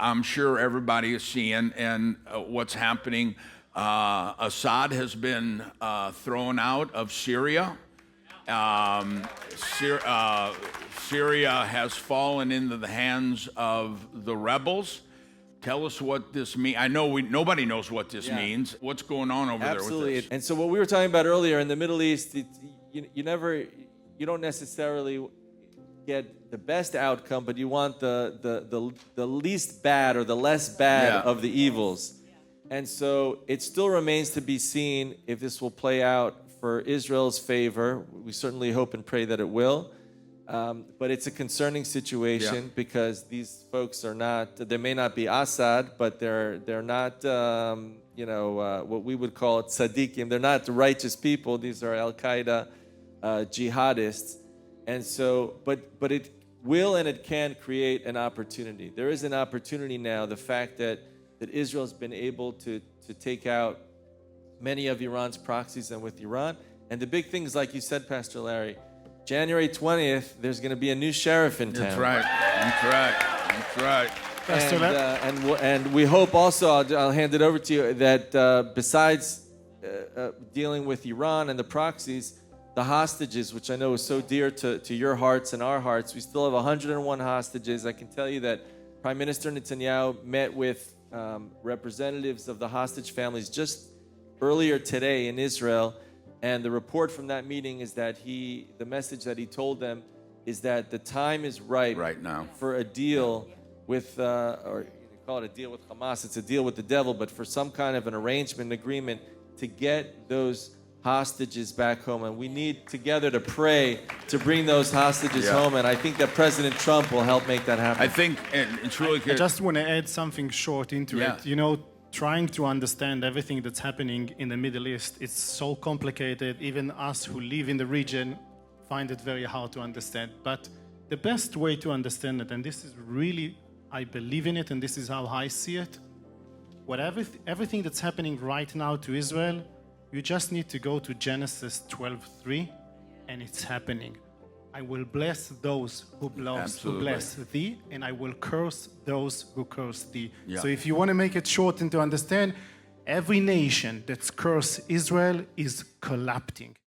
I'm sure everybody is seeing and what's happening. Assad has been thrown out of Syria. Syria has fallen into the hands of the rebels. Tell us what this means. I know nobody knows what this means. What's going on over there with this? And so what we were talking about earlier in the Middle East, you don't necessarily get the best outcome, but you want the least bad or the less bad of the evils. And so it still remains to be seen if this will play out for Israel's favor. We certainly hope and pray that it will. But it's a concerning situation because these folks are not, they may not be Assad, but they're not, what we would call tzaddikim. They're not righteous people. These are Al-Qaeda jihadists. And so, but it will and it can create an opportunity. There is an opportunity now, the fact that Israel's been able to take out many of Iran's proxies and with Iran. And the big things, like you said, Pastor Larry, January 20th, there's going to be a new sheriff in town. That's right. That's right. And we hope also, I'll hand it over to you, that besides dealing with Iran and the proxies, the hostages, which I know is so dear to your hearts and our hearts, we still have 101 hostages. I can tell you that Prime Minister Netanyahu met with representatives of the hostage families just earlier today in Israel. And the report from that meeting is that the message that he told them is that the time is right now for a deal with, or you call it a deal with Hamas, it's a deal with the devil, but for some kind of an arrangement, agreement to get those hostages back home. And we need together to pray to bring those hostages home. And I think that President Trump will help make that happen. I think it's really good. I just want to add something short into it. You know, trying to understand everything that's happening in the Middle East, it's so complicated. Even us who live in the region find it very hard to understand. But the best way to understand it, and this is really, I believe in it, and this is how I see it, everything that's happening right now to Israel, you just need to go to Genesis 12:3, and it's happening. I will bless those who bless thee, and I will curse those who curse thee. So if you want to make it short and to understand, every nation that's cursed Israel is collapsing.